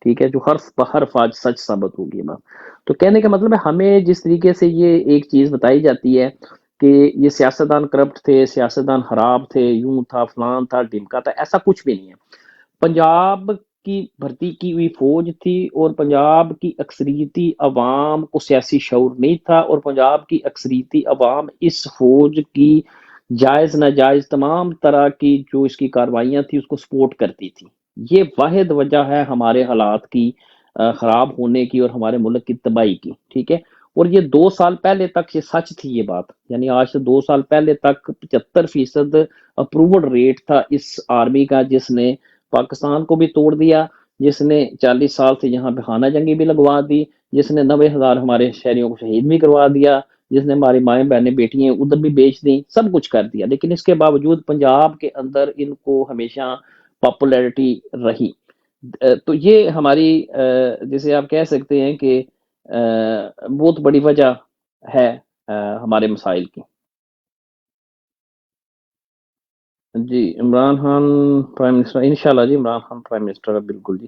ٹھیک ہے، جو حرف بحرف آج سچ ثابت ہوگی یہ بات. تو کہنے کا مطلب ہے ہمیں جس طریقے سے یہ ایک چیز بتائی جاتی ہے کہ یہ سیاستدان کرپٹ تھے، سیاستدان خراب تھے، یوں تھا، فلان تھا، ڈھمکا تھا، ایسا کچھ بھی نہیں ہے. پنجاب کی بھرتی کی ہوئی فوج تھی، اور پنجاب کی اکثریتی عوام کو سیاسی شعور نہیں تھا، اور پنجاب کی اکثریتی عوام اس فوج کی جائز ناجائز تمام طرح کی جو اس کی کاروائیاں تھی اس کو سپورٹ کرتی تھی. یہ واحد وجہ ہے ہمارے حالات کی خراب ہونے کی اور ہمارے ملک کی تباہی کی. ٹھیک ہے، اور یہ 2 سال پہلے تک یہ سچ تھی یہ بات، یعنی آج سے 2 سال پہلے تک 75% اپروول ریٹ تھا اس آرمی کا، جس نے پاکستان کو بھی توڑ دیا، جس نے 40 سال سے یہاں پہ خانہ جنگی بھی لگوا دی، جس نے 90,000 ہمارے شہریوں کو شہید بھی کروا دیا، جس نے ہماری مائیں بہنیں بیٹی ہیں ادھر بھی بیچ دیں، سب کچھ کر دیا. لیکن اس کے باوجود پنجاب کے اندر ان کو ہمیشہ پاپولیرٹی رہی. تو یہ ہماری جسے آپ کہہ سکتے ہیں کہ بہت بڑی وجہ ہے ہمارے مسائل کی. جی عمران خان پرائم منسٹر، انشاءاللہ جی عمران خان پرائم منسٹر ہے، بالکل جی.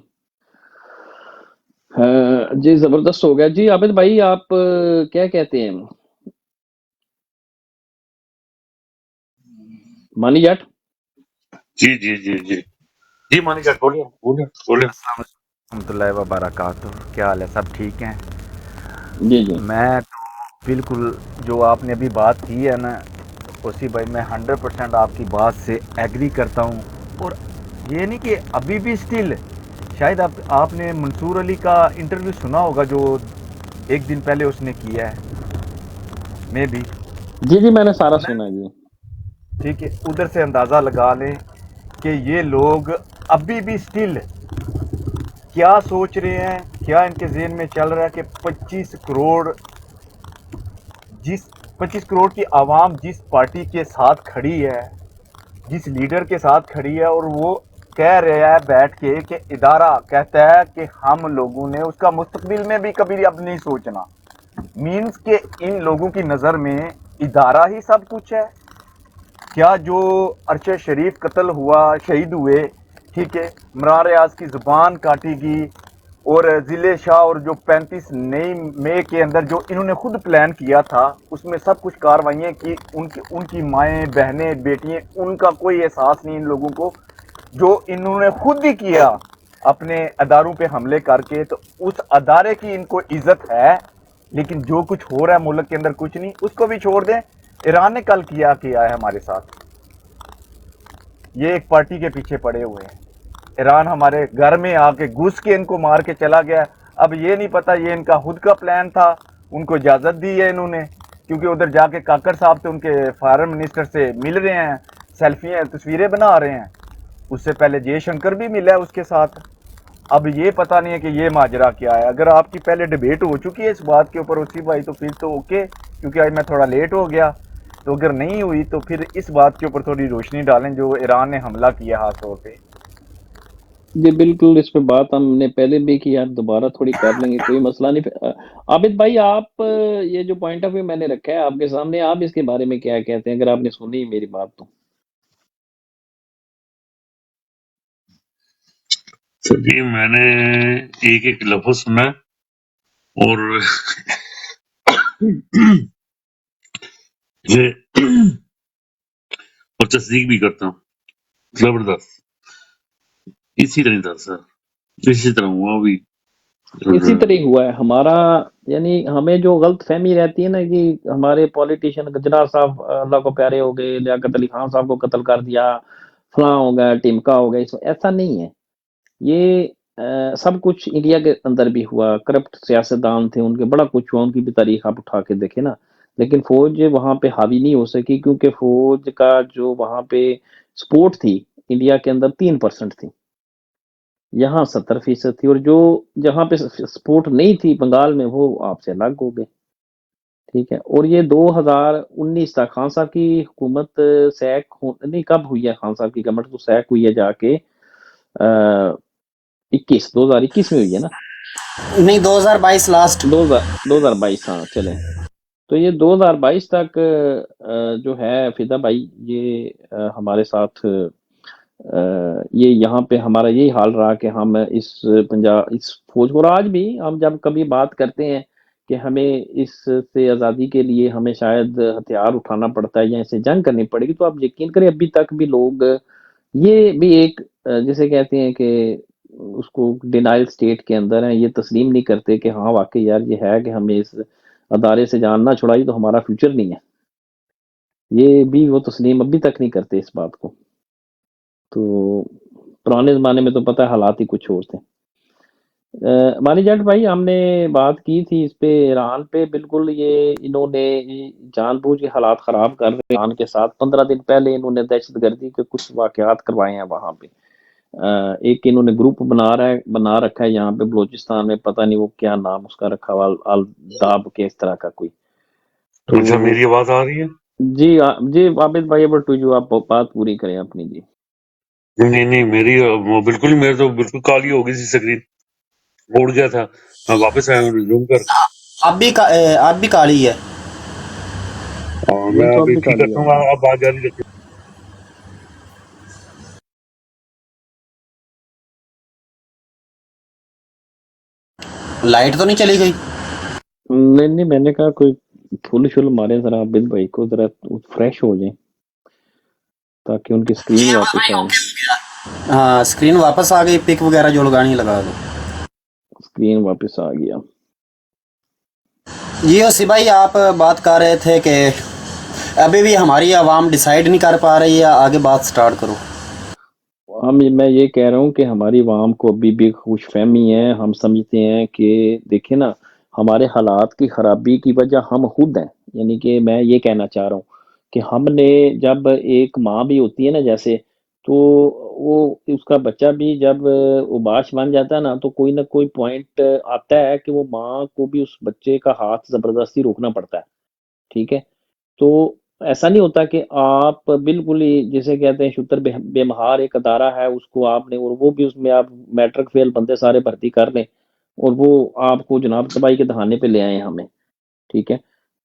جی زبردست ہو گیا. جی عابد بھائی آپ کیا کہتے ہیں؟ مانی جٹ. جی جی جی جی جی مانی جٹ بولیں بولیں بولیں. السلام علیکم ورحمۃ اللہ وبرکاتہ. کیا حال ہے؟ سب ٹھیک ہیں؟ جی جی میں تو بالکل جو آپ نے ابھی بات کی ہے نا اسی بھائی، میں 100% آپ کی بات سے ایگری کرتا ہوں. اور یہ نہیں کہ ابھی بھی سٹل، شاید آپ نے منصور علی کا انٹرویو سنا ہوگا جو ایک دن پہلے اس نے کیا ہے، میں بھی جی جی میں نے سارا سنا جی. ٹھیک ہے، ادھر سے اندازہ لگا لیں کہ یہ لوگ ابھی بھی سٹل کیا سوچ رہے ہیں، کیا ان کے ذہن میں چل رہا ہے کہ 25 کروڑ کی عوام جس پارٹی کے ساتھ کھڑی ہے، جس لیڈر کے ساتھ کھڑی ہے، اور وہ کہہ رہا ہے بیٹھ کے کہ ادارہ کہتا ہے کہ ہم لوگوں نے اس کا مستقبل میں بھی کبھی اب نہیں سوچنا، مینز کہ ان لوگوں کی نظر میں ادارہ ہی سب کچھ ہے. کیا جو ارشد شریف قتل ہوا، شہید ہوئے، ٹھیک ہے، عمران ریاض کی زبان کاٹی گئی، اور ضلع شاہ اور جو 35 نئی مئی کے اندر جو انہوں نے خود پلان کیا تھا اس میں سب کچھ کاروائیاں کی، ان کی مائیں بہنیں بیٹیاں، ان کا کوئی احساس نہیں ان لوگوں کو، جو انہوں نے خود ہی کیا اپنے اداروں پہ حملے کر کے. تو اس ادارے کی ان کو عزت ہے، لیکن جو کچھ ہو رہا ہے ملک کے اندر کچھ نہیں. اس کو بھی چھوڑ دیں، ایران نے کل کیا ہے ہمارے ساتھ، یہ ایک پارٹی کے پیچھے پڑے ہوئے ہیں. ایران ہمارے گھر میں آ کے گھس کے ان کو مار کے چلا گیا. اب یہ نہیں پتا یہ ان کا خود کا پلان تھا، ان کو اجازت دی ہے انہوں نے، کیونکہ ادھر جا کے کاکر صاحب تو ان کے فارن منسٹر سے مل رہے ہیں، سیلفیاں تصویریں بنا رہے ہیں. اس سے پہلے جے شنکر بھی ملا ہے اس کے ساتھ. اب یہ پتہ نہیں ہے کہ یہ ماجرا کیا ہے. اگر آپ کی پہلے ڈیبیٹ ہو چکی ہے اس بات کے اوپر اسی بھائی تو پھر تو اوکے، کیونکہ آج میں تھوڑا لیٹ ہو گیا. تو اگر نہیں ہوئی تو پھر اس بات کے اوپر تھوڑی روشنی ڈالیں جو ایران نے حملہ کیا خاص طور پہ. جی بالکل، اس پہ بات ہم نے پہلے بھی کی، آپ دوبارہ تھوڑی کر لیں گے، کوئی مسئلہ نہیں. عابد بھائی آپ یہ جو پوائنٹ آف ویو میں نے رکھا ہے آپ کے سامنے، آپ اس کے بارے میں کیا کہتے ہیں اگر آپ نے سنی میری بات تو؟ جی میں نے ایک ایک لفظ سنا اور اور تصدیق بھی کرتا ہوں. زبردست، اسی طرح تھا سر، اسی طرح ہوا بھی. اسی طرح ہوا ہے ہمارا، یعنی ہمیں جو غلط فہمی رہتی ہے نا کہ ہمارے پولیٹیشین گجرا صاحب اللہ کو پیارے ہو گئے، لیاقت علی خان صاحب کو قتل کر دیا، فلاں ہو گیا، ٹمکا ہو گیا، ایسا نہیں ہے. یہ سب کچھ انڈیا کے اندر بھی ہوا، کرپٹ سیاستدان تھے، ان کے بڑا کچھ ہوا، ان کی بھی تاریخ آپ اٹھا کے دیکھیں نا. لیکن فوج وہاں پہ حاوی نہیں ہو سکی کیونکہ فوج کا جو وہاں پہ سپورٹ تھی انڈیا کے اندر 3% تھی، یہاں 70% تھی، اور جو جہاں پہ سپورٹ نہیں تھی بنگال میں وہ آپ سے الگ ہو گئے. ٹھیک ہے، اور یہ 2019 تک خان صاحب کی حکومت سیک نہیں، کب ہوئی ہے خان صاحب کی گورنمنٹ تو سیک ہوئی ہے جا کے 2021 میں ہوئی ہے نا، نہیں 2022 لاسٹ. 2022 ہاں چلیں. تو یہ 2022 تک جو ہے فدا بھائی یہ ہمارے ساتھ یہ یہاں پہ ہمارا یہی حال رہا کہ ہم اس فوج کو، اور آج بھی ہم جب کبھی بات کرتے ہیں کہ ہمیں اس سے آزادی کے لیے ہمیں شاید ہتھیار اٹھانا پڑتا ہے یا اسے جنگ کرنی پڑے گی، تو آپ یقین کریں ابھی تک بھی لوگ یہ بھی ایک جسے کہتے ہیں کہ اس کو ڈینائل سٹیٹ کے اندر ہیں، یہ تسلیم نہیں کرتے کہ ہاں واقعی یار یہ ہے کہ ہمیں اس ادارے سے جان نہ چھڑائی تو ہمارا فیوچر نہیں ہے، یہ بھی وہ تسلیم ابھی تک نہیں کرتے اس بات کو۔ تو پرانے زمانے میں تو پتہ ہے حالات ہی کچھ اور تھے۔ مانی جٹ بھائی ہم نے بات کی تھی اس پہ، ایران پہ بالکل یہ انہوں نے جان بوجھ کے حالات خراب کر رہے ہیں ایران کے ساتھ۔ 15 دن پہلے انہوں نے دہشت گردی کے کچھ واقعات کروائے ہیں وہاں پہ، ایک انہوں نے گروپ بنا رکھا ہے یہاں پہ بلوچستان میں، پتہ نہیں وہ کیا نام اس کا رکھا ہوا، الداب کے اس طرح کا کوئی۔ تو اچھا میری آواز آ رہی ہے؟ جی جی عابد بھائی ابر ٹو جو آپ بات پوری کریں اپنی۔ جی نہیں نہیں میری بالکل ہی، میرے تو بالکل کالی ہو گئی تھی اسکرین، اڑ گیا تھا، میں واپس آیا ہوں ریزیوم کر۔ اب بھی کالی ہے. اسکرین میں تو اب اب بھی ٹھیک کالی کرتا ہے۔ ہوں، آپ بات جاری رکھیں۔ لائٹ تو نہیں چلی گئی؟ نہیں نہیں میں نے کہا کوئی پھول شل مارے ذرا عابد بھائی کو، ذرا فریش ہو جائیں تاکہ ان کی اسکرین واپس آئے۔ ہاں اسکرین واپس آ گئی، پک وغیرہ جو لگانی لگا دو. اسکرین واپس آ گیا۔ جی اوسی بھائی آپ بات کر رہے تھے کہ ابھی بھی ہماری عوام ڈیسائیڈ نہیں کر پا رہی ہے، آگے بات سٹارٹ کرو. میں یہ کہہ رہا ہوں کہ ہماری عوام کو ابھی بھی خوش فہمی ہے، ہم سمجھتے ہیں کہ دیکھیں نا ہمارے حالات کی خرابی کی وجہ ہم خود ہیں، یعنی کہ میں یہ کہنا چاہ رہا ہوں کہ ہم نے جب ایک ماں بھی ہوتی ہے نا جیسے، تو وہ اس کا بچہ بھی جب اوباش بن جاتا ہے نا تو کوئی نہ کوئی پوائنٹ آتا ہے کہ وہ ماں کو بھی اس بچے کا ہاتھ زبردستی روکنا پڑتا ہے، ٹھیک ہے؟ تو ایسا نہیں ہوتا کہ آپ بالکل ہی جسے کہتے ہیں شتر بے مہار ایک ادارہ ہے اس کو آپ نے، اور وہ بھی اس میں آپ میٹرک فیل بندے سارے بھرتی کر لیں اور وہ آپ کو جناب تباہی کے دہانے پہ لے آئے ہمیں، ٹھیک ہے؟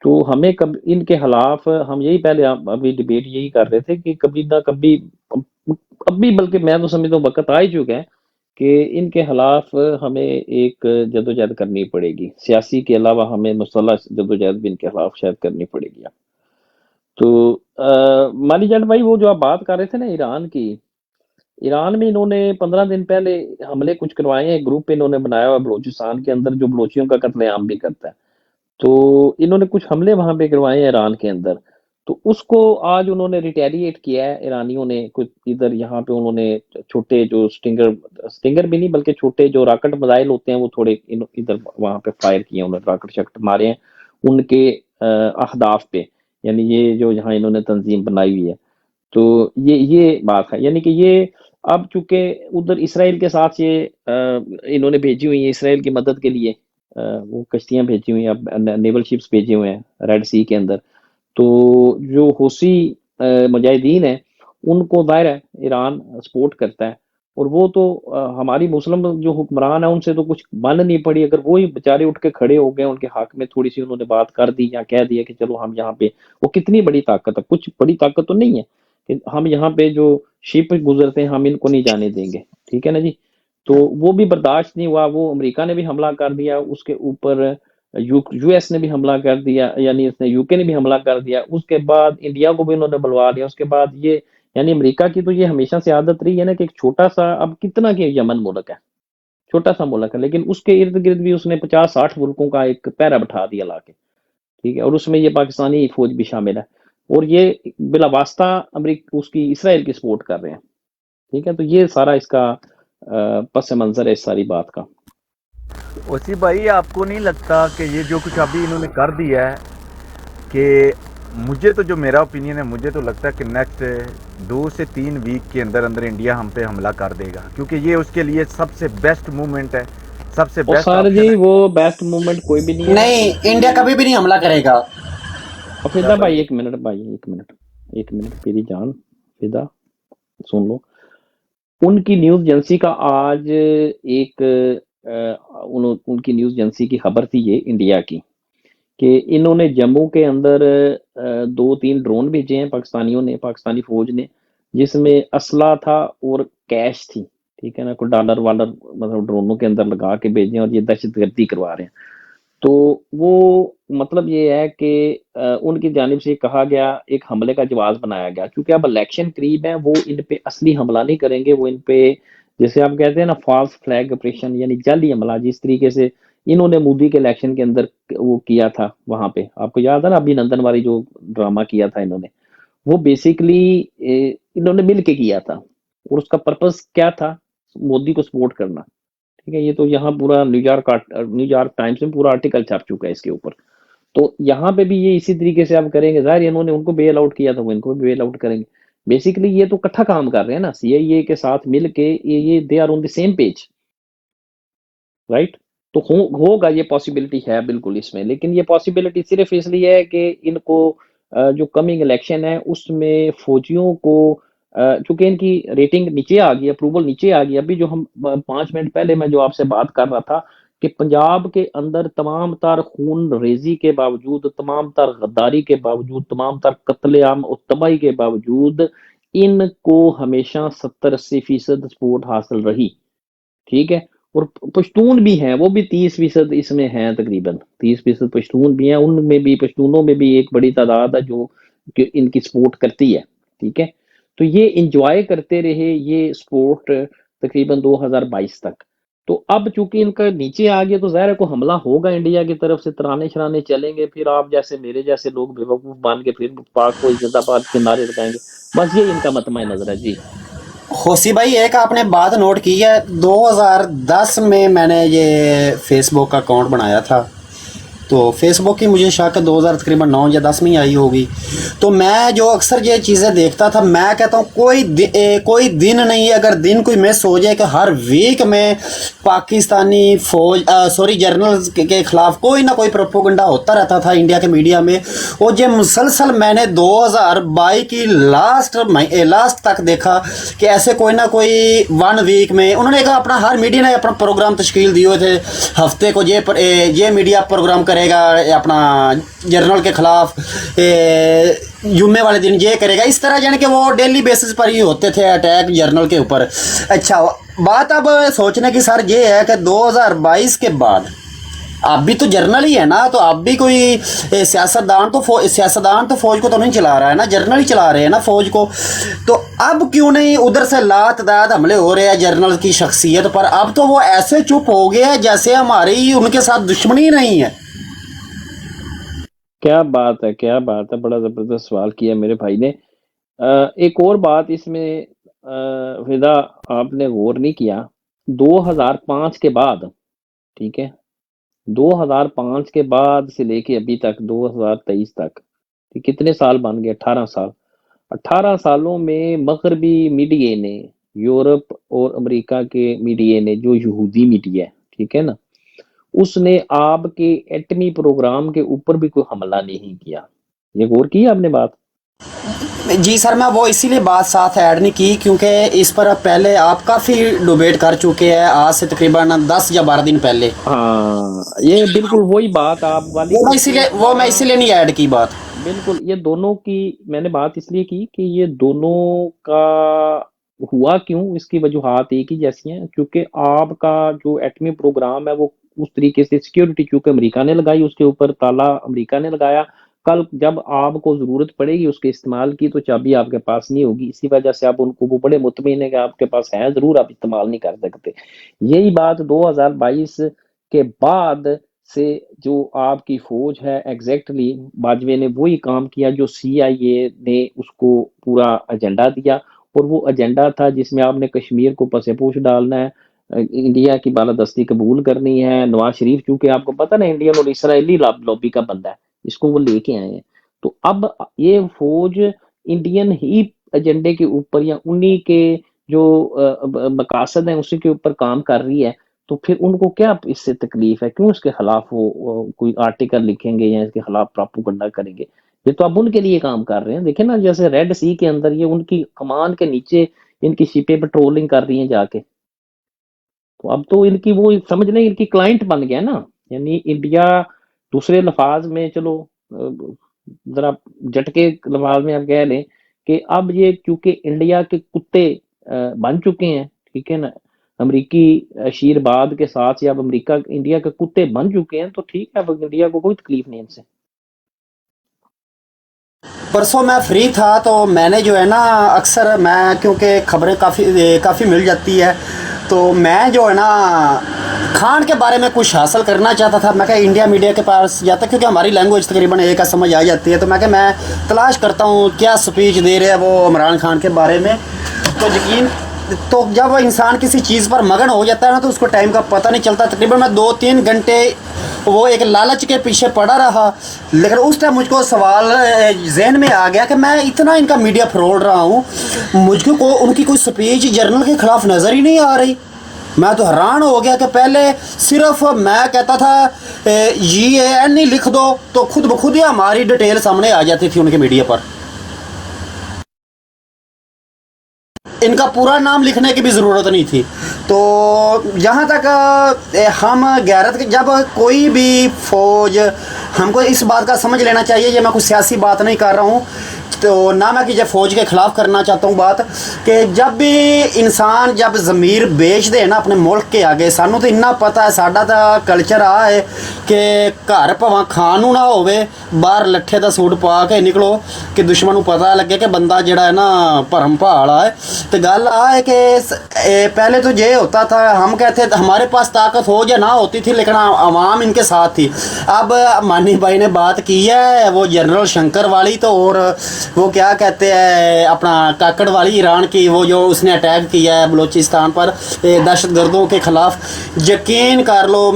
تو ہمیں کب ان کے خلاف ہم یہی پہلے ابھی ڈیبیٹ یہی کر رہے تھے کہ کبھی نہ کبھی ابھی بلکہ میں تو سمجھتا ہوں وقت آ ہی چکا ہے کہ ان کے خلاف ہمیں ایک جدوجہد کرنی پڑے گی، سیاسی کے علاوہ ہمیں مسلح جدوجہد بھی ان کے خلاف شاید کرنی پڑے گی۔ تو مالی جان بھائی وہ جو آپ بات کر رہے تھے نا ایران کی، ایران میں انہوں نے 15 دن پہلے حملے کچھ کروائے ہیں، گروپ انہوں نے بنایا ہوا بلوچستان کے اندر جو بلوچیوں کا قتل عام بھی کرتا ہے، تو انہوں نے کچھ حملے وہاں پہ کروائے ہیں ایران کے اندر، تو اس کو آج انہوں نے ریٹیلیٹ کیا ہے ایرانیوں نے، کچھ ادھر یہاں پہ انہوں نے چھوٹے جو سٹنگر بھی نہیں بلکہ چھوٹے جو راکٹ میزائل ہوتے ہیں وہ تھوڑے ادھر وہاں پہ فائر کیے، انہوں نے راکٹ شکٹ مارے ہیں ان کے اہداف پہ، یعنی یہ جو یہاں انہوں نے تنظیم بنائی ہوئی ہے، تو یہ بات ہے، یعنی کہ یہ اب چونکہ ادھر اسرائیل کے ساتھ یہ انہوں نے بھیجی ہوئی ہیں اسرائیل کی مدد کے لیے، وہ کشتیاں بھیجی ہوئی ہیں، اب نیول شپس بھیجے ہوئے ہیں ریڈ سی کے اندر، تو جو حوثی مجاہدین ہیں ان کو ظاہر ہے ایران سپورٹ کرتا ہے، اور وہ تو ہماری مسلم جو حکمران ہیں ان سے تو کچھ بن نہیں پڑی، اگر وہی بیچارے اٹھ کے کھڑے ہو گئے ان کے حق میں تھوڑی سی انہوں نے بات کر دی یا کہہ دیا کہ چلو ہم یہاں پہ، وہ کتنی بڑی طاقت ہے، کچھ بڑی طاقت تو نہیں ہے کہ ہم یہاں پہ جو شپ گزرتے ہیں ہم ان کو نہیں جانے دیں گے، ٹھیک ہے نا جی؟ تو وہ بھی برداشت نہیں ہوا، وہ امریکہ نے بھی حملہ کر دیا اس کے اوپر، یو ایس نے بھی حملہ کر دیا، یعنی اس نے یو کے نے بھی حملہ کر دیا، اس کے بعد انڈیا کو بھی انہوں نے بلوا دیا، اس کے بعد یہ یعنی امریکہ کی تو یہ ہمیشہ سے عادت رہی ہے نا کہ ایک چھوٹا سا، اب کتنا کہ یمن ملک ہے چھوٹا سا ملک ہے لیکن اس کے ارد گرد بھی اس نے 50-60 ملکوں کا ایک پیرا بٹھا دیا لا کے، ٹھیک ہے؟ اور اس میں یہ پاکستانی فوج بھی شامل ہے، اور یہ بلا واسطہ امریکہ اس کی اسرائیل کی سپورٹ کر رہے ہیں، ٹھیک ہے؟ تو یہ سارا اس کا پس منظر ہے اس ساری بات کا۔ اسی بھائی آپ کو نہیں لگتا کہ یہ جو کچھ ابھی انہوں نے کر دیا ہے، کہ مجھے تو جو میرا اوپینین ہے مجھے تو لگتا ہے کہ نیکسٹ 2 سے 3 ویک کے اندر اندر انڈیا ہم پہ حملہ کر دے گا، کیونکہ یہ اس کے لیے سب سے بیسٹ موومنٹ ہے، سب سے اور بیسٹ سر آپشن جی ہے. وہ بیسٹ موومنٹ کوئی بھی نہیں ہے، نہیں انڈیا کبھی بھی نہیں حملہ کرے گا. فدا بھائی ایک منٹ بھائی، ایک منٹ میری جان فدا سن لو، ان کی نیوز ایجنسی کا آج ایک ان کی نیوز ایجنسی کی خبر تھی یہ انڈیا کی، کہ انہوں نے جموں کے اندر 2-3 ڈرون بھیجے ہیں پاکستانیوں نے، پاکستانی فوج نے، جس میں اسلحہ تھا اور کیش تھی، ٹھیک ہے نا، کوئی ڈالر والر مطلب ڈرونوں کے اندر لگا کے بھیجیں اور یہ دہشت گردی کروا رہے ہیں. تو وہ مطلب یہ ہے کہ ان کی جانب سے کہا گیا، ایک حملے کا جواز بنایا گیا. چونکہ اب الیکشن قریب ہے، وہ ان پہ اصلی حملہ نہیں کریں گے، وہ ان پہ جیسے آپ کہتے ہیں نا فالس فلیگ آپریشن، یعنی جعلی حملہ، جس طریقے سے انہوں نے مودی کے الیکشن کے اندر وہ کیا تھا وہاں پہ، آپ کو یاد ہے نا ابھی نندن والی جو ڈرامہ کیا تھا انہوں نے، وہ بیسیکلی انہوں نے مل کے کیا تھا، اور اس کا پرپس کیا تھا؟ مودی کو سپورٹ کرنا. ٹھیک ہے، یہ تو یہاں پورا نیو یارک ٹائمز میں پورا آرٹیکل چھپ چکا ہے اس کے اوپر. تو یہاں پہ بھی یہ اسی طریقے سے آپ کریں گے. ظاہر انہوں نے ان کو بیل آؤٹ کیا تھا، وہ ان کو بھی بیل آؤٹ کریں گے. بیسیکلی یہ تو اکٹھا کام کر رہے ہیں نا، سی آئی اے کے ساتھ مل کے، یہ they are on the same page, right. تو ہوگا، یہ پاسبلٹی ہے بالکل اس میں، لیکن یہ پاسبلٹی صرف اس لیے ہے کہ ان کو جو کمنگ الیکشن ہے اس میں فوجیوں کو چونکہ ان کی ریٹنگ نیچے آ گئی، اپروول نیچے آ گئی. ابھی جو ہم 5 منٹ پہلے میں جو آپ سے بات کر رہا تھا کہ پنجاب کے اندر تمام تر خون ریزی کے باوجود، تمام تر غداری کے باوجود، تمام تر قتل عام اور تباہی کے باوجود ان کو ہمیشہ 70-80% سپورٹ حاصل رہی. ٹھیک ہے، اور پشتون بھی ہیں، وہ بھی 30% اس میں ہیں، تقریباً 30% پشتون بھی ہیں. ان میں بھی پشتونوں میں بھی ایک بڑی تعداد ہے جو کہ ان کی سپورٹ کرتی ہے. ٹھیک ہے، تو یہ انجوائے کرتے رہے یہ سپورٹ تقریباً 2022 تک. تو اب چونکہ ان کا نیچے آ گیا تو ظاہر ہے کو حملہ ہوگا انڈیا کی طرف سے، ترانے شرانے چلیں گے، پھر آپ جیسے میرے جیسے لوگ بیوقوف بن کے پھر پاک کو زندہ باد کے نعرے لگائیں گے. بس یہ ان کا مطمع نظر ہے. جی خوسی بھائی ایک آپ نے بات نوٹ کی ہے، 2010 میں نے یہ فیس بک کا اکاؤنٹ بنایا تھا، تو فیس بک کی مجھے شک ہے 2000 تقریباً 9 یا 10 میں ہی آئی ہوگی. تو میں جو اکثر یہ چیزیں دیکھتا تھا، میں کہتا ہوں کوئی دن نہیں ہے اگر دن کوئی مس ہو جائے کہ ہر ویک میں پاکستانی فوج جرنلز کے خلاف کوئی نہ کوئی پروپوگنڈا ہوتا رہتا تھا انڈیا کے میڈیا میں. اور یہ مسلسل میں نے 2022 کی لاسٹ تک دیکھا کہ ایسے کوئی نہ کوئی 1 ویک میں انہوں نے کہا، اپنا ہر میڈیا نے اپنا پروگرام تشکیل دیے تھے، ہفتے کو یہ میڈیا پروگرام کرے گا اپنا جرنل کے خلاف، جمعے والے دن یہ کرے گا، اس طرح یعنی کہ وہ ڈیلی بیسس پر ہی ہوتے تھے اٹیک جرنل کے اوپر. اچھا بات اب سوچنے کی سر یہ ہے کہ 2022 کے بعد اب بھی تو جرنل ہی ہے نا، تو اب بھی کوئی سیاستدان تو فوج کو تو نہیں چلا رہا ہے نا، جرنل ہی چلا رہے ہیں نا فوج کو. تو اب کیوں نہیں ادھر سے لاتعداد حملے ہو رہے ہیں جرنل کی شخصیت پر؟ اب تو وہ ایسے چپ ہو گئے ہیں جیسے ہماری ان کے ساتھ دشمنی نہیں ہے. کیا بات ہے، کیا بات ہے، بڑا زبردست سوال کیا میرے بھائی نے. ایک اور بات اس میں فدا آپ نے غور نہیں کیا، 2005 کے بعد، ٹھیک ہے، 2005 کے بعد سے لے کے ابھی تک 2023 تک کتنے سال بن گئے؟ 18 سال. 18 سالوں میں مغربی میڈیا نے، یورپ اور امریکہ کے میڈیا نے، جو یہودی میڈیا ہے، ٹھیک ہے نا، اس نے آپ کے ایٹمی پروگرام کے اوپر بھی کوئی حملہ نہیں کیا. یہ غور کی آپ نے بات؟ جی سر، میں وہ اسی لیے بات ساتھ ایڈ نہیں کی کیونکہ اس پر پہلے آپ کافی ڈیبیٹ کر چکے ہیں، آج سے تقریباً 10 یا 12 دن پہلے. ہاں، یہ بالکل وہی بات آپ والی وہ میں اسی لیے نہیں ایڈ کی بات. بالکل. یہ دونوں کی میں نے بات اس لیے کی کہ یہ دونوں کا ہوا کیوں، اس کی وجوہات ایک ہی جیسی ہیں. کیونکہ آپ کا جو ایٹمی پروگرام ہے وہ اس طریقے سے سیکیورٹی چونکہ امریکہ نے لگائی، اس کے اوپر تالا امریکہ نے لگایا. کل جب آپ کو ضرورت پڑے گی اس کے استعمال کی تو چابی آپ کے پاس نہیں ہوگی. اسی وجہ سے آپ ان کو وہ بڑے مطمئن ہے کہ آپ کے پاس ہے ضرور، آپ استعمال نہیں کر سکتے. یہی بات 2022 کے بعد سے جو آپ کی فوج ہے، ایگزیکٹلی باجوے نے وہی کام کیا جو سی آئی اے نے اس کو پورا ایجنڈا دیا. اور وہ ایجنڈا تھا جس میں آپ نے کشمیر کو پس پوش ڈالنا ہے، انڈیا کی بالادستی قبول کرنی ہے. نواز شریف چونکہ آپ کو پتہ نا انڈین اور اسرائیلی لابی کا بندہ ہے، اس کو وہ لے کے آئے ہیں. تو اب یہ فوج انڈین ہی ایجنڈے کے اوپر یا انہی کے جو مقاصد ہیں اسی کے اوپر کام کر رہی ہے. تو پھر ان کو کیا اس سے تکلیف ہے؟ کیوں اس کے خلاف وہ کوئی آرٹیکل لکھیں گے یا اس کے خلاف پراپوگنڈا کریں گے؟ یہ تو اب ان کے لیے کام کر رہے ہیں. دیکھیں نا، جیسے ریڈ سی کے اندر یہ ان کی کمان کے نیچے ان کی شپیں پیٹرولنگ کر رہی ہیں جا کے. تو اب تو ان کی وہ سمجھ لیں ان کی کلائنٹ بن گیا نا. یعنی انڈیا دوسرے لفاظ میں، چلو ذرا جھٹکے لفاظ میں آپ کہہ لیں کہ اب یہ چونکہ انڈیا کے کتے بن چکے ہیں، ٹھیک ہے نا، امریکی شیرباد کے ساتھ یا اب امریکہ انڈیا کے کتے بن چکے ہیں، تو ٹھیک ہے، اب انڈیا کو کوئی تکلیف نہیں ان سے۔ پرسوں میں فری تھا تو میں نے جو ہے نا اکثر میں کیونکہ خبریں کافی مل جاتی ہے، تو میں جو ہے نا خان کے بارے میں کچھ حاصل کرنا چاہتا تھا۔ میں کہ انڈیا میڈیا کے پاس جاتا کیونکہ ہماری لینگویج تقریباً ایک سمجھ آ جاتی ہے، تو میں تلاش کرتا ہوں کیا سپیچ دے رہے ہیں وہ عمران خان کے بارے میں۔ تو جب انسان کسی چیز پر مگن ہو جاتا ہے نا تو اس کو ٹائم کا پتہ نہیں چلتا۔ تقریباً میں 2-3 گھنٹے وہ ایک لالچ کے پیچھے پڑا رہا، لیکن اس ٹائم مجھ کو سوال ذہن میں آ گیا کہ میں اتنا ان کا میڈیا فروڑ رہا ہوں، مجھ کو ان کی کوئی سپیچ جرنل کے خلاف نظر ہی نہیں آ رہی۔ میں تو حیران ہو گیا کہ پہلے صرف میں کہتا تھا GAN ہی لکھ دو تو خود بخود ہی ہماری ڈیٹیل سامنے آ جاتی تھی ان کے میڈیا پر، ان کا پورا نام لکھنے کی بھی ضرورت نہیں تھی۔ تو جہاں تک ہم غیرت، جب کوئی بھی فوج، ہم کو اس بات کا سمجھ لینا چاہیے، یہ میں کوئی سیاسی بات نہیں کر رہا ہوں، تو نہ میں کہ جب فوج کے خلاف کرنا چاہتا ہوں بات، کہ جب بھی انسان جب ضمیر بیچ دے نا اپنے ملک کے آگے، سانوں تو اتنا پتہ ہے، ساڈا تو کلچر آ ہے کہ گھر پواں کھانوں نہ ہوے، باہر لٹھے دا سوٹ پا کے نکلو کہ دشمن کو پتہ لگے کہ بندہ جڑا ہے نا بھرم پہاڑا ہے۔ تو گل آ ہے کہ پہلے تو یہ ہوتا تھا، ہم کہتے ہمارے پاس طاقت ہو یا نہ ہوتی تھی لیکن عوام ان کے ساتھ تھی۔ اب مانی بھائی نے بات کی ہے وہ جنرل شنکر والی، تو اور وہ کیا کہتے ہیں اپنا کاکڑ والی ایران کی، وہ جو اس نے اٹیک کیا ہے بلوچستان پر دہشت گردوں کے خلاف، یقین کر لو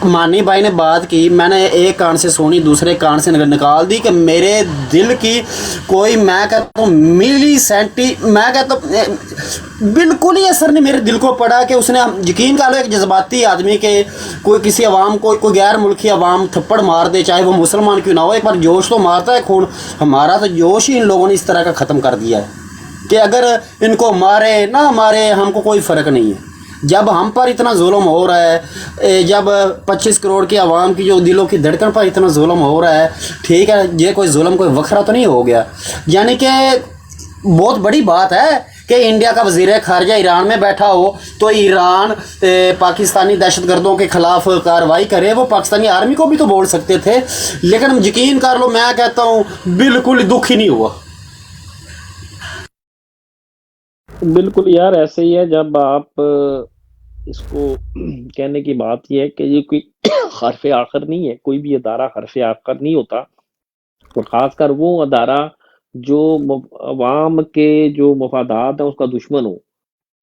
مانی بھائی نے بات کی، میں نے ایک کان سے سنی دوسرے کان سے نکال دی کہ میرے دل کی کوئی، میں کہتا ہوں ملی سینٹی، میں کہتا ہوں بالکل ہی اثر نہیں میرے دل کو پڑا کہ اس نے، یقین کر لو ایک جذباتی آدمی کے کوئی کسی عوام کو، کوئی غیر ملکی عوام تھپڑ مار دے چاہے وہ مسلمان کیوں نہ ہو، ایک بار جوش تو مارتا ہے خون، ہمارا تو جوش ہی ان لوگوں نے اس طرح کا ختم کر دیا ہے کہ اگر ان کو مارے نہ مارے ہم کو کوئی فرق نہیں ہے۔ جب ہم پر اتنا ظلم ہو رہا ہے، جب 25 کروڑ کی عوام کی جو دلوں کی دھڑکن پر اتنا ظلم ہو رہا ہے، ٹھیک ہے یہ کوئی ظلم کوئی وکھرا تو نہیں ہو گیا، یعنی کہ بہت بڑی بات ہے کہ انڈیا کا وزیر خارجہ ایران میں بیٹھا ہو تو ایران پاکستانی دہشت گردوں کے خلاف کارروائی کرے۔ وہ پاکستانی آرمی کو بھی تو بول سکتے تھے، لیکن یقین کر لو میں کہتا ہوں بالکل دکھ ہی نہیں ہوا۔ بالکل یار ایسے ہی ہے، جب آپ اس کو کہنے کی بات یہ ہے کہ یہ کوئی حرف آخر نہیں ہے، کوئی بھی ادارہ حرف آخر نہیں ہوتا، اور خاص کر وہ ادارہ جو عوام کے جو مفادات ہیں اس کا دشمن ہو،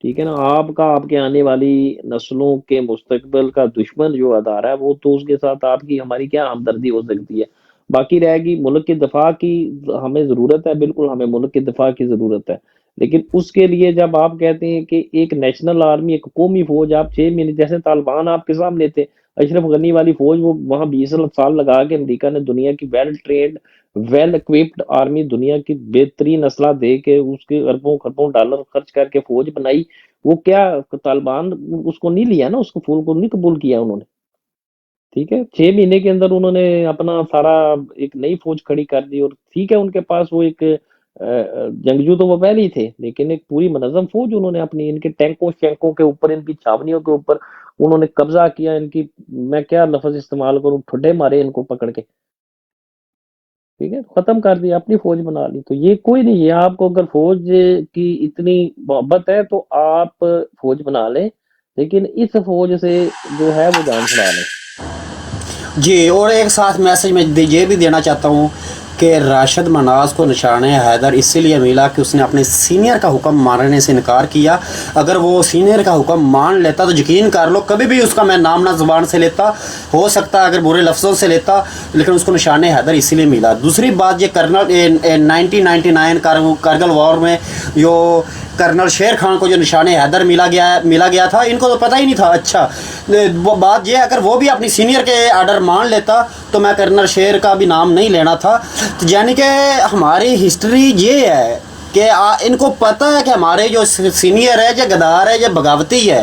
ٹھیک ہے نا، آپ کا، آپ کے آنے والی نسلوں کے مستقبل کا دشمن جو ادارہ ہے، وہ تو اس کے ساتھ آپ کی ہماری کیا ہمدردی ہو سکتی ہے۔ باقی رہے گی ملک کے دفاع کی ہمیں ضرورت ہے، بالکل ہمیں ملک کے دفاع کی ضرورت ہے، لیکن اس کے لیے جب آپ کہتے ہیں کہ ایک نیشنل آرمی، ایک قومی فوج، آپ 6 مہینے جیسے طالبان آپ کے سامنے تھے، اشرف غنی والی فوج، وہ وہاں 20 سال لگا کے امریکہ نے دنیا کی well trained well occupied army, دنیا کی بہترین اسلحہ دے کے اس کے اربوں خربوں ڈالر خرچ کر کے فوج بنائی، وہ کیا طالبان اس کو نہیں لیا نا، اس کو فول کو نہیں قبول کیا انہوں نے، ٹھیک ہے، 6 مہینے کے اندر انہوں نے اپنا سارا ایک نئی فوج کھڑی کر دی، اور ٹھیک ہے ان کے پاس وہ ایک جنگجو تو وہ پہلے ہی تھے، لیکن ایک پوری منظم فوج انہوں نے اپنی، ان کے ٹینکوں شینکوں کے اوپر، ان کی چھاونیوں کے اوپر انہوں نے قبضہ کیا، ان کی، میں کیا لفظ استعمال کروں، ٹھڈے مارے ان کو پکڑ کے، ٹھیک ہے، ختم کر دیا، اپنی فوج بنا لی۔ تو یہ کوئی نہیں ہے، آپ کو اگر فوج کی اتنی محبت ہے تو آپ فوج بنا لیں، لیکن اس فوج سے جو ہے وہ جان چھڑا لیں۔ جی، اور ایک ساتھ میسج میں یہ بھی دینا چاہتا ہوں کہ راشد مناز کو نشان حیدر اسی لیے ملا کہ اس نے اپنے سینئر کا حکم ماننے سے انکار کیا۔ اگر وہ سینئر کا حکم مان لیتا تو یقین کر لو کبھی بھی اس کا میں نام نہ زبان سے لیتا، ہو سکتا اگر برے لفظوں سے لیتا، لیکن اس کو نشان حیدر اسی لیے ملا۔ دوسری بات یہ کرنل 1999 کارگل وار میں جو کرنل شیر خان کو جو نشان حیدر ملا گیا تھا، ان کو تو پتہ ہی نہیں تھا۔ اچھا وہ بات یہ اگر وہ بھی اپنی سینئر کے آرڈر مان لیتا تو میں کرنل شیر کا بھی نام نہیں لینا تھا۔ یعنی کہ ہماری ہسٹری یہ ہے کہ ان کو پتہ ہے کہ ہمارے جو سینئر ہے، جو غدار ہے، جو بغاوتی ہے،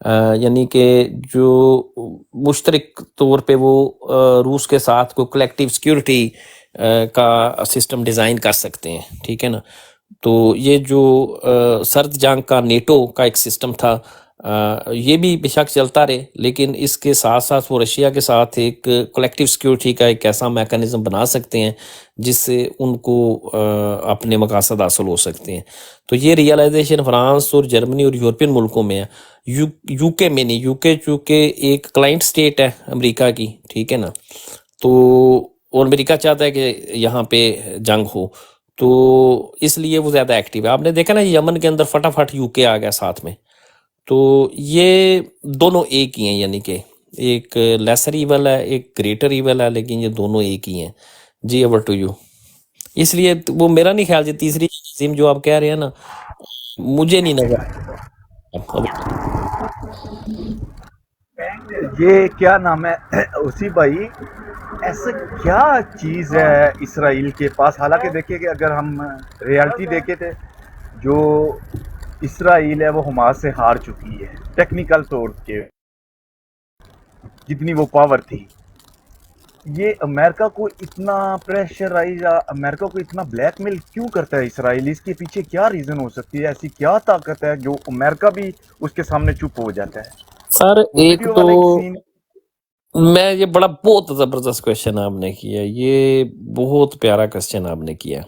یعنی کہ جو مشترک طور پہ وہ روس کے ساتھ کوئی کلیکٹیو سیکیورٹی کا سسٹم ڈیزائن کر سکتے ہیں، ٹھیک ہے نا. تو یہ جو سرد جنگ کا نیٹو کا ایک سسٹم تھا، یہ بھی بے شک چلتا رہے، لیکن اس کے ساتھ ساتھ وہ رشیا کے ساتھ ایک کلیکٹیو سیکیورٹی کا ایک ایسا میکانزم بنا سکتے ہیں جس سے ان کو اپنے مقاصد حاصل ہو سکتے ہیں. تو یہ ریئلائزیشن فرانس اور جرمنی اور یورپین ملکوں میں ہے. یو کے میں نہیں. یو کے چونکہ ایک کلائنٹ سٹیٹ ہے امریکہ کی، ٹھیک ہے نا، تو اور امریکہ چاہتا ہے کہ یہاں پہ جنگ ہو، تو اس لیے وہ زیادہ ایکٹیو ہے. آپ نے دیکھا نا یمن کے اندر فٹافٹ یو کے آ گیا ساتھ میں. تو یہ دونوں ایک ہی ہیں، یعنی کہ ایک لیسر ایول ہے، ایک گریٹر ایول ہے، لیکن یہ دونوں ایک ہی ہیں. G over to you. اس لیے وہ میرا نہیں خیال، یہ تیسری تنظیم جو آپ کہہ رہے ہیں نا، مجھے نہیں نظر. یہ کیا نام ہے اسی بھائی، ایسا کیا چیز ہے اسرائیل کے پاس؟ حالانکہ دیکھیں کہ اگر ہم ریالٹی دیکھے تھے، جو اسرائیل ہے وہ حماس سے ہار چکی ہے ٹیکنیکل طور کے، جتنی وہ پاور تھی. یہ امریکہ کو اتنا پریشرائز، امریکہ کو اتنا بلیک میل کیوں کرتا ہے اسرائیل؟ اس کے پیچھے کیا ریزن ہو سکتی ہے؟ ایسی کیا طاقت ہے جو امریکہ بھی اس کے سامنے چپ ہو جاتا ہے؟ سر وہ ایک ویڈیو تو والا ایک سین، میں یہ بہت زبردست کوشچن آپ نے کیا، یہ بہت پیارا کوشچن آپ نے کیا.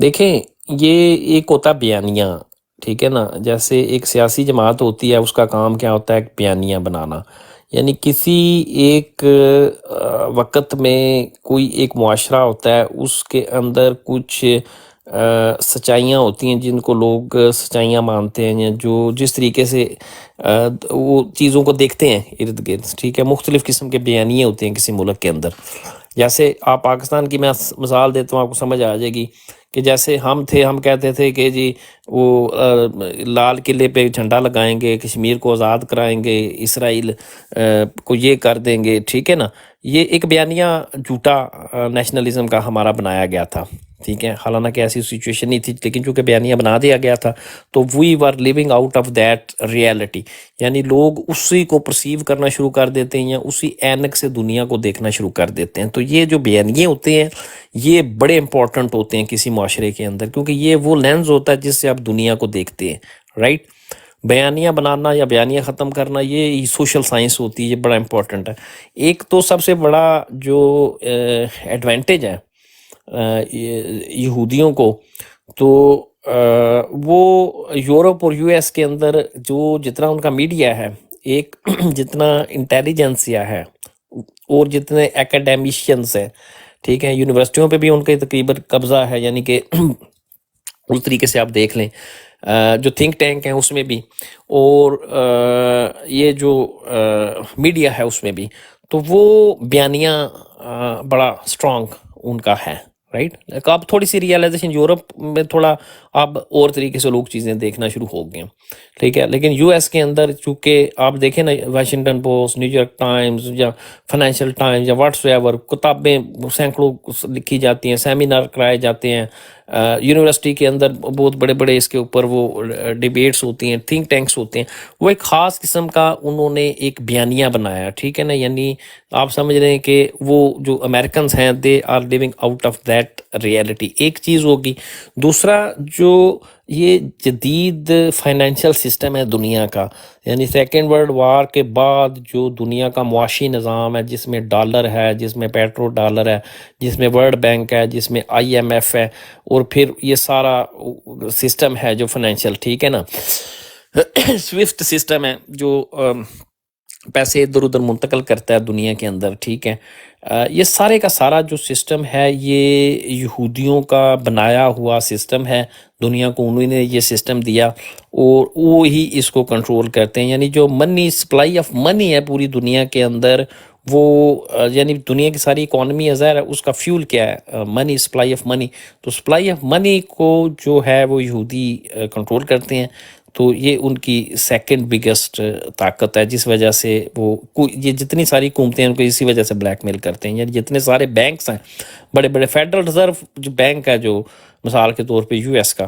دیکھیں یہ ایک ہوتا ہے بیانیہ، ٹھیک ہے نا. جیسے ایک سیاسی جماعت ہوتی ہے، اس کا کام کیا ہوتا ہے؟ ایک بیانیہ بنانا. یعنی کسی ایک وقت میں کوئی ایک معاشرہ ہوتا ہے، اس کے اندر کچھ سچائیاں ہوتی ہیں جن کو لوگ سچائیاں مانتے ہیں، یا جو جس طریقے سے وہ چیزوں کو دیکھتے ہیں ارد گرد، ٹھیک ہے. مختلف قسم کے بیانیے ہوتے ہیں کسی ملک کے اندر. جیسے آپ پاکستان کی میں مثال دیتا ہوں، آپ کو سمجھ آ جائے گی کہ جیسے ہم کہتے تھے کہ جی وہ لال قلعے پہ جھنڈا لگائیں گے، کشمیر کو آزاد کرائیں گے، اسرائیل کو یہ کر دیں گے، ٹھیک ہے نا. یہ ایک بیانیہ جھوٹا نیشنلزم کا ہمارا بنایا گیا تھا، ٹھیک ہے. حالانکہ ایسی سچویشن نہیں تھی، لیکن چونکہ بیانیہ بنا دیا گیا تھا تو we were living out of that reality. یعنی لوگ اسی کو پرسیو کرنا شروع کر دیتے ہیں، یا اسی اینک سے دنیا کو دیکھنا شروع کر دیتے ہیں. تو یہ جو بیانیے ہوتے ہیں یہ بڑے امپورٹنٹ ہوتے ہیں کسی معاشرے کے اندر، کیونکہ یہ وہ لینز ہوتا ہے جس سے آپ دنیا کو دیکھتے ہیں، رائٹ. بیانیہ بنانا یا بیانیہ ختم کرنا یہ سوشل سائنس ہوتی ہے، یہ بڑا امپورٹنٹ ہے. ایک تو سب سے بڑا جو ایڈوانٹیج ہے یہودیوں کو، تو وہ یورپ اور یو ایس کے اندر جو جتنا ان کا میڈیا ہے، ایک جتنا انٹیلیجنسیا ہے، اور جتنے ایکیڈیمیشینس ہیں، ٹھیک ہے، یونیورسٹیوں پہ بھی ان کا تقریباً قبضہ ہے. یعنی کہ اس طریقے سے آپ دیکھ لیں جو تھنک ٹینک ہیں اس میں بھی، اور یہ جو میڈیا ہے اس میں بھی، تو وہ بیانیہ بڑا اسٹرانگ ان کا ہے، رائٹ. اب تھوڑی سی ریئلائزیشن یورپ میں تھوڑا اب اور طریقے سے لوگ چیزیں دیکھنا شروع ہو گئے ہیں، ٹھیک ہے. لیکن یو ایس کے اندر چونکہ آپ دیکھیں نا، Washington post, new York Times یا فائنینشیل ٹائمز یا واٹس ایور، کتابیں سینکڑوں لکھی جاتی ہیں، سیمینار کرائے جاتے ہیں، یونیورسٹی کے اندر بہت بڑے بڑے اس کے اوپر وہ ڈیبیٹس ہوتی ہیں، تھنک ٹینکس ہوتے ہیں. وہ ایک خاص قسم کا انہوں نے ایک بیانیہ بنایا، ٹھیک ہے نا. یعنی آپ سمجھ رہے ہیں کہ وہ جو امریکنز ہیں they are living out of that reality. ایک چیز ہوگی. دوسرا جو یہ جدید فائنینشیل سسٹم ہے دنیا کا، یعنی سیکنڈ ورلڈ وار کے بعد جو دنیا کا معاشی نظام ہے، جس میں ڈالر ہے، جس میں پیٹرو ڈالر ہے، جس میں ورلڈ بینک ہے، جس میں IMF ہے، اور پھر یہ سارا سسٹم ہے جو فائنینشیل، ٹھیک ہے نا، سوئفٹ سسٹم ہے جو پیسے ادھر ادھر منتقل کرتا ہے دنیا کے اندر، ٹھیک ہے. یہ سارے کا سارا جو سسٹم ہے یہ یہودیوں کا بنایا ہوا سسٹم ہے. دنیا کو انہوں نے یہ سسٹم دیا اور وہ ہی اس کو کنٹرول کرتے ہیں. یعنی جو منی، سپلائی آف منی ہے پوری دنیا کے اندر، وہ یعنی دنیا کی ساری اکانومی ظاہر ہے اس کا فیول کیا ہے؟ منی، سپلائی آف منی. تو سپلائی آف منی کو جو ہے وہ یہودی کنٹرول کرتے ہیں. تو یہ ان کی سیکنڈ بگیسٹ طاقت ہے، جس وجہ سے وہ یہ جتنی ساری حکومتیں ہیں ان کو اسی وجہ سے بلیک میل کرتے ہیں. یعنی جتنے سارے بینکس ہیں، بڑے بڑے فیڈرل ریزرو جو بینک ہے، جو مثال کے طور پہ US کا،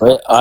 ਓਏ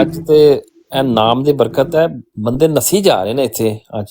ਅੱਜ ਤੇ ਇਹ ਨਾਮ ਦੀ ਬਰਕਤ ਹੈ, ਬੰਦੇ ਨਸੀ ਜਾ ਰਹੇ ਨੇ ਇੱਥੇ ਅੱਜ।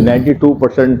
92%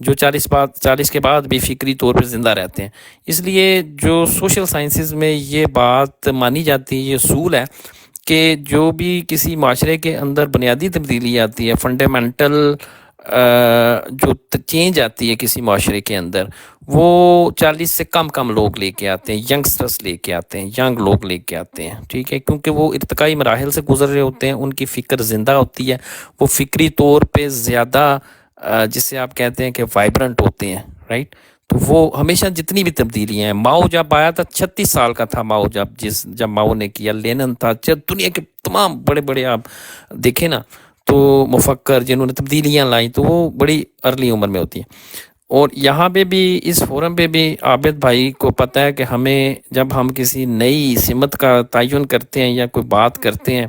جو 40 کے بعد بھی فکری طور پر زندہ رہتے ہیں. اس لیے جو سوشل سائنسز میں یہ بات مانی جاتی ہے، یہ اصول ہے کہ جو بھی کسی معاشرے کے اندر بنیادی تبدیلی آتی ہے، فنڈامنٹل جو چینج آتی ہے کسی معاشرے کے اندر، وہ 40 سے کم لوگ لے کے آتے ہیں، ینگسٹرس لے کے آتے ہیں، ینگ لوگ لے کے آتے ہیں. ٹھیک ہے، کیونکہ وہ ارتقائی مراحل سے گزر رہے ہوتے ہیں، ان کی فکر زندہ ہوتی ہے، وہ فکری طور پہ زیادہ جسے آپ کہتے ہیں کہ وائبرنٹ ہوتے ہیں. رائٹ، تو وہ ہمیشہ جتنی بھی تبدیلیاں ہیں، ماؤ جب آیا تھا 36 سال کا تھا ماؤ، جب ماؤ نے کیا، لینن تھا، دنیا کے تمام بڑے آپ دیکھیں نا تو مفکر جنہوں نے تبدیلیاں لائیں تو وہ بڑی ارلی عمر میں ہوتی ہیں. اور یہاں پہ بھی اس فورم پہ بھی عابد بھائی کو پتہ ہے کہ ہمیں جب ہم کسی نئی سمت کا تعین کرتے ہیں یا کوئی بات کرتے ہیں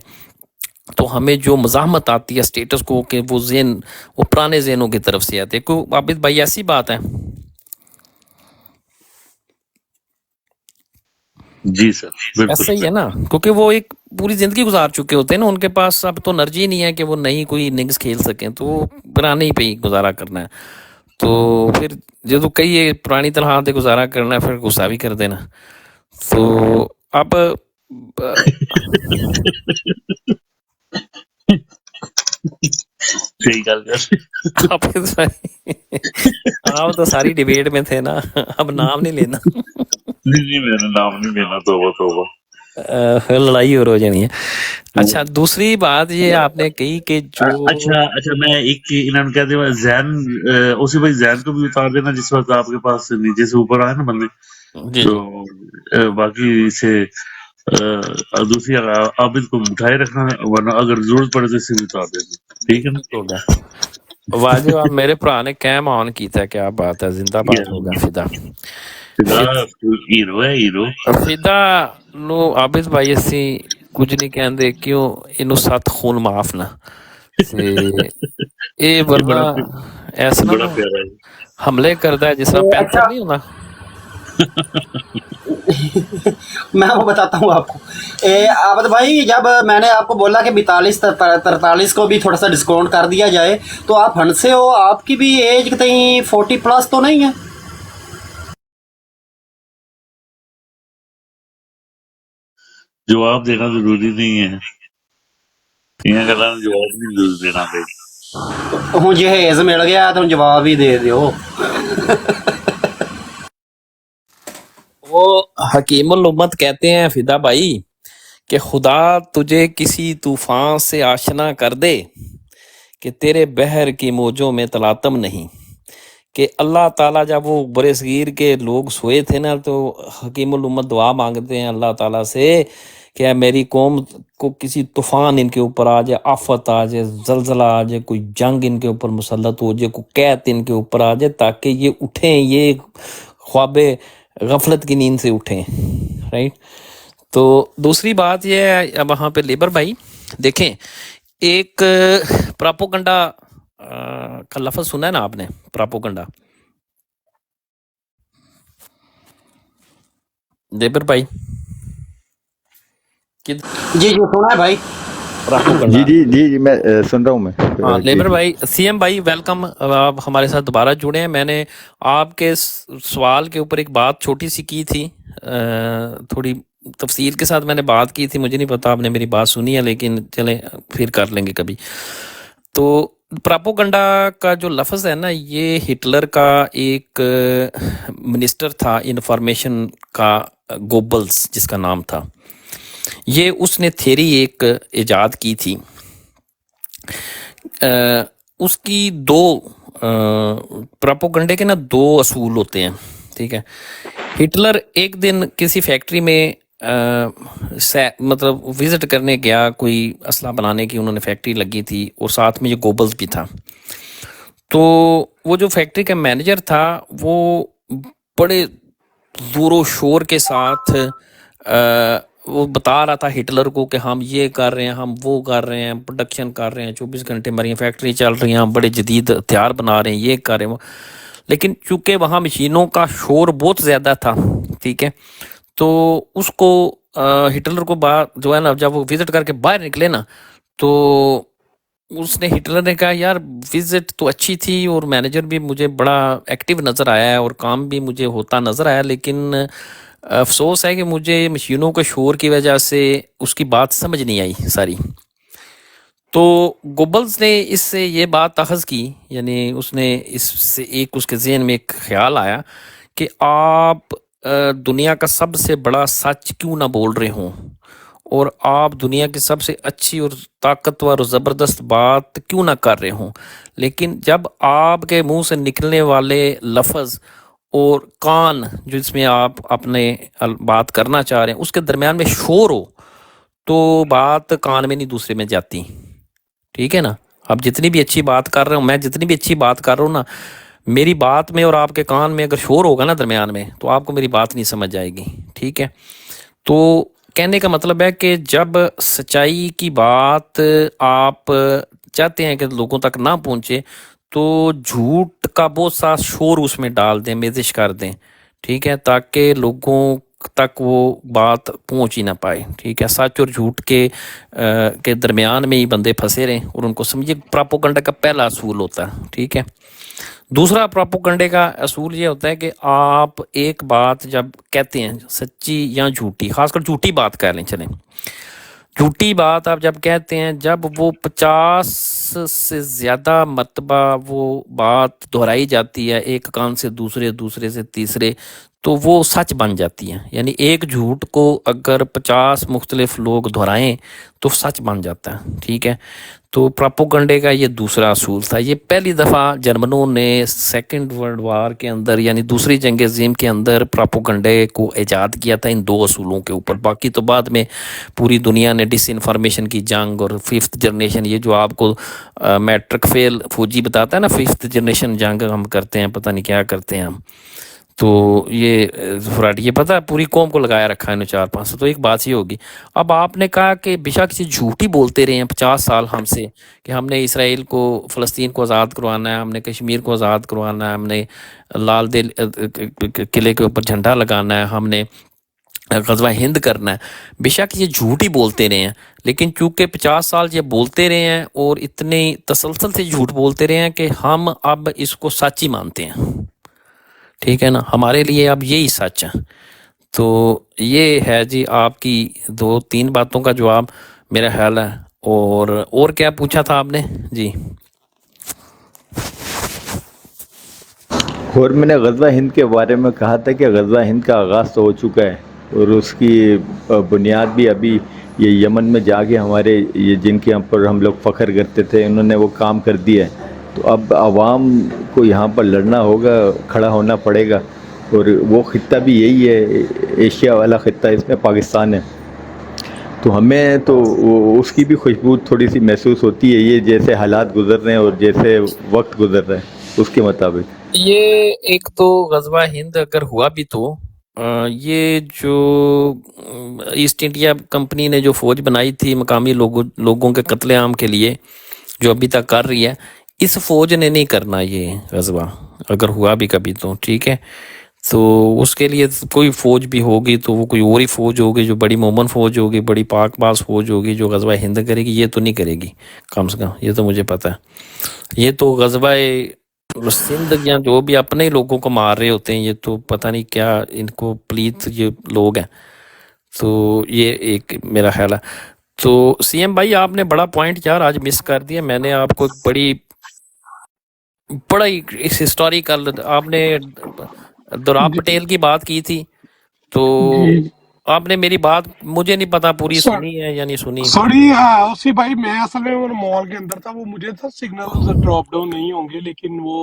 تو ہمیں جو مزاحمت آتی ہے اسٹیٹس کو کہ وہ پرانے ذہنوں کی طرف سے آتے ہیں. کوئی عابد بھائی ایسی بات ہے؟ جی سر، بالکل. ایسا ہی ہے نا، کیونکہ وہ ایک پوری زندگی گزار چکے ہوتے ہیں نا، ان کے پاس اب تو انرجی نہیں ہے کہ وہ نئی کوئی اننگز کھیل سکیں، تو وہ پرانے ہی پہ ہی گزارا کرنا ہے. تو پھر جدو کئی پرانی طرح سے گزارا کرنا ہے، پھر غصہ بھی کر دینا. تو اب صحیح گل کر. آپ تو ساری ڈیبیٹ میں تھے نا، اب نام نہیں لینا. نہیں میرا نام نہیں لینا، توبہ. پھر لڑائی اور ہو جانی ہے. اچھا، دوسری بات یہ آپ نے کہی کہ جو اچھا میں ایک انہوں نے کہہ دیا زین، اسی بھائی زین کو بھی اتار دینا جس وقت آپ کے پاس نیچے سے اوپر آئے نا بندے. جی تو باقی سے دوسری عابد کو اٹھائے رکھنا، ورنہ اگر ضرورت پڑے تو اسے بھی اتار دینا. ٹھیک ہے نا؟ واجب آپ میرے بھرا نے کیم آن کیتا ہے، کیا بات ہے، زندہ باد ہوگا فدا. ہیرو ہے، ہیرو. فدا نو عابد بھائی اسی کچھ نہیں کہندے، کیوں اینو 7 خون معاف نہ تے اے ورنہ ایسا نا بڑا پیارا ہے. حملے کرتا ہے جس طرح پینتھر اچھا، نہیں ہونا. میں وہ بتاتا ہوں آپ کو. عابد بھائی، جب میں نے آپ کو بولا کہ 42-43 کو بھی تھوڑا سا ڈسکاؤنٹ کر دیا جائے، تو آپ ہنسے ہو، آپ کی بھی ایج کہیں 40+ تو نہیں ہے؟ جواب دینا ضروری نہیں ہے، یہ گلا جواب نہیں دینا پہ. ہوں جہیز مل گیا تو جواب ہی دے دیو. وہ حکیم الامت کہتے ہیں فدا بھائی کہ خدا تجھے کسی طوفان سے آشنا کر دے کہ تیرے بحر کی موجوں میں تلاطم نہیں. کہ اللہ تعالیٰ جب وہ برے صغیر کے لوگ سوئے تھے نا تو حکیم الامت دعا مانگتے ہیں اللہ تعالیٰ سے کہ میری قوم کو کسی طوفان ان کے اوپر آ جائے، آفت آ جائے، زلزلہ آ جائے، کوئی جنگ ان کے اوپر مسلط ہو جائے، کوئی قحط ان کے اوپر آ جائے، تاکہ یہ اٹھیں، یہ خواب غفلت کی نیند سے اٹھیں. رائٹ. تو دوسری بات یہ ہے وہاں پہ لیبر بھائی دیکھیں، ایک پراپوگنڈا کا لفظ سنا ہے نا آپ نے، پراپوگنڈا. لیبر بھائی جی سنا ہے بھائی. پراپوگنڈا. جی میں سن رہا ہوں میں. ہاں جی لیبر بھائی، سی ایم بھائی ویلکم، آپ ہمارے ساتھ دوبارہ جڑے ہیں. میں نے آپ کے سوال کے اوپر ایک بات چھوٹی سی کی تھی، تھوڑی تفصیل کے ساتھ میں نے بات کی تھی، مجھے نہیں پتا آپ نے میری بات سنی ہے، لیکن چلیں پھر کر لیں گے کبھی. تو پراپوگنڈا کا جو لفظ ہے نا، یہ ہٹلر کا ایک منسٹر تھا انفارمیشن کا، گوبلز جس کا نام تھا، یہ اس نے تھیری ایک ایجاد کی تھی. اس کی دو پراپوگنڈے کے نا 2 اصول ہوتے ہیں. ٹھیک ہے. ہٹلر ایک دن کسی فیکٹری میں مطلب وزٹ کرنے گیا، کوئی اسلحہ بنانے کی انہوں نے فیکٹری لگی تھی، اور ساتھ میں یہ گوبلز بھی تھا. تو وہ جو فیکٹری کا مینیجر تھا وہ بڑے زور و شور کے ساتھ وہ بتا رہا تھا ہٹلر کو کہ ہم یہ کر رہے ہیں، ہم وہ کر رہے ہیں، پروڈکشن کر رہے ہیں، 24 گھنٹے ہماری فیکٹری چل رہی ہیں، ہم بڑے جدید ہتھیار بنا رہے ہیں، یہ کر رہے ہیں. لیکن چونکہ وہاں مشینوں کا شور بہت زیادہ تھا، ٹھیک ہے، تو اس کو ہٹلر کو جو ہے نا، جب وہ وزٹ کر کے باہر نکلے نا، تو اس نے ہٹلر نے کہا یار وزٹ تو اچھی تھی اور مینیجر بھی مجھے بڑا ایکٹیو نظر آیا ہے اور کام بھی مجھے ہوتا نظر آیا، لیکن افسوس ہے کہ مجھے مشینوں کے شور کی وجہ سے اس کی بات سمجھ نہیں آئی ساری۔ تو گوبلز نے اس سے یہ بات اخذ کی، یعنی اس نے اس سے ایک اس کے ذہن میں ایک خیال آیا کہ آپ دنیا کا سب سے بڑا سچ کیوں نہ بول رہے ہوں، اور آپ دنیا کی سب سے اچھی اور طاقتور اور زبردست بات کیوں نہ کر رہے ہوں، لیکن جب آپ کے منہ سے نکلنے والے لفظ اور کان جس میں آپ اپنے بات کرنا چاہ رہے ہیں اس کے درمیان میں شور ہو تو بات کان میں نہیں دوسرے میں جاتی، ٹھیک ہے نا۔ آپ جتنی بھی اچھی بات کر رہے ہوں، میں جتنی بھی اچھی بات کر رہا ہوں نا، میری بات میں اور آپ کے کان میں اگر شور ہوگا نا درمیان میں تو آپ کو میری بات نہیں سمجھ آئے گی، ٹھیک ہے۔ تو کہنے کا مطلب ہے کہ جب سچائی کی بات آپ چاہتے ہیں کہ لوگوں تک نہ پہنچے تو جھوٹ کا بہت سا شور اس میں ڈال دیں، میزش کر دیں، ٹھیک ہے، تاکہ لوگوں تک وہ بات پہنچ ہی نہ پائے، ٹھیک ہے۔ سچ اور جھوٹ کے درمیان میں ہی بندے پھنسے رہیں اور ان کو سمجھے، پراپوگنڈا کا پہلا اصول ہوتا ہے، ٹھیک ہے۔ دوسرا پراپوگنڈے کا اصول یہ ہوتا ہے کہ آپ ایک بات جب کہتے ہیں سچی یا جھوٹی، خاص کر جھوٹی بات کر لیں، چلیں جھوٹی بات آپ جب کہتے ہیں، جب وہ 50 سے زیادہ مرتبہ وہ بات دہرائی جاتی ہے ایک کان سے دوسرے، دوسرے سے تیسرے، تو وہ سچ بن جاتی ہے۔ یعنی ایک جھوٹ کو اگر 50 مختلف لوگ دہرائیں تو سچ بن جاتا ہے، ٹھیک ہے۔ تو پراپوگنڈے کا یہ دوسرا اصول تھا۔ یہ پہلی دفعہ جرمنوں نے سیکنڈ ورلڈ وار کے اندر، یعنی دوسری جنگ عظیم کے اندر پراپوگنڈے کو ایجاد کیا تھا ان دو اصولوں کے اوپر۔ باقی تو بعد میں پوری دنیا نے ڈس انفارمیشن کی جنگ اور 5th جنریشن، یہ جو آپ کو میٹرک فیل فوجی بتاتا ہے نا، 5th جنریشن جنگ ہم کرتے ہیں، پتہ نہیں کیا کرتے ہیں ہم، تو یہ فراڈ، یہ پتہ ہے پوری قوم کو لگایا رکھا ہے انہوں 4-5 تو ایک بات یہ ہوگی۔ اب آپ نے کہا کہ بے شک یہ جھوٹی بولتے رہے ہیں 50 سال ہم سے کہ ہم نے اسرائیل کو، فلسطین کو آزاد کروانا ہے، ہم نے کشمیر کو آزاد کروانا ہے، ہم نے لال دل قلعے کے اوپر جھنڈا لگانا ہے، ہم نے غزوہ ہند کرنا ہے۔ بے شک یہ جھوٹ ہی بولتے رہے ہیں، لیکن چونکہ 50 سال یہ بولتے رہے ہیں اور اتنے تسلسل سے جھوٹ بولتے رہے ہیں کہ ہم اب اس کو سچ ہی مانتے ہیں، ٹھیک ہے نا، ہمارے لیے اب یہی سچ ہے۔ تو یہ ہے جی آپ کی 2-3 باتوں کا جواب میرا خیال ہے۔ اور کیا پوچھا تھا آپ نے جی؟ اور میں نے غزوہ ہند کے بارے میں کہا تھا کہ غزوہ ہند کا آغاز تو ہو چکا ہے اور اس کی بنیاد بھی ابھی یہ یمن میں جا کے ہمارے یہ جن کے پر ہم لوگ فخر کرتے تھے انہوں نے وہ کام کر دیا ہے۔ تو اب عوام کو یہاں پر لڑنا ہوگا، کھڑا ہونا پڑے گا، اور وہ خطہ بھی یہی ہے، ایشیا والا خطہ، اس میں پاکستان ہے۔ تو ہمیں تو اس کی بھی خوشبو تھوڑی سی محسوس ہوتی ہے، یہ جیسے حالات گزر رہے ہیں اور جیسے وقت گزر رہا ہے اس کے مطابق۔ یہ ایک تو غزوہ ہند اگر ہوا بھی تو یہ جو ایسٹ انڈیا کمپنی نے جو فوج بنائی تھی مقامی لوگوں کے قتل عام کے لیے، جو ابھی تک کر رہی ہے، اس فوج نے نہیں کرنا یہ غزوہ، اگر ہوا بھی کبھی تو، ٹھیک ہے۔ تو اس کے لیے کوئی فوج بھی ہوگی تو وہ کوئی اور ہی فوج ہوگی، جو بڑی مومن فوج ہوگی، بڑی پاک باز فوج ہوگی جو غزوہ ہند کرے گی، یہ تو نہیں کرے گی کم سے کم، یہ تو مجھے پتہ ہے۔ یہ تو غزوہ سندھ یا جو بھی اپنے لوگوں کو مار رہے ہوتے ہیں، یہ تو پتہ نہیں کیا ان کو پلیت یہ لوگ ہیں۔ تو یہ ایک میرا خیال ہے۔ تو سی ایم بھائی آپ نے بڑا پوائنٹ یار آج مس کر دیا، میں نے آپ کو ایک بڑا ہی اس ہسٹوریکل، آپ نے دوراب پٹیل کی بات کی تھی، تو آپ نے میری بات مجھے نہیں پتا پوری سنی ہے یا نہیں سنی۔ سوری اسی بھائی، میں اصل میں وہ مال کے اندر تھا، وہ مجھے تھا سگنل ڈراپ ڈاؤن نہیں ہوں گے، لیکن وہ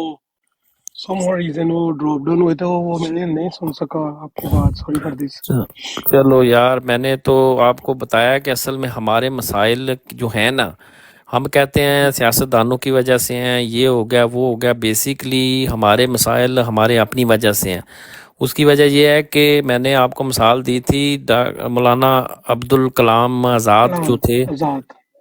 سم ریزن وہ ڈراپ ڈاؤن ہوئے تھے، وہ میں نے نہیں سن سکا آپ کی بات، سوری فار دس۔ چلو یار، میں نے تو آپ کو بتایا کہ اصل میں ہمارے مسائل جو ہیں نا، ہم کہتے ہیں سیاست دانوں کی وجہ سے ہیں، یہ ہو گیا وہ ہو گیا، بیسیکلی ہمارے مسائل ہمارے اپنی وجہ سے ہیں۔ اس کی وجہ یہ ہے کہ میں نے آپ کو مثال دی تھی مولانا عبدالکلام آزاد جو تھے،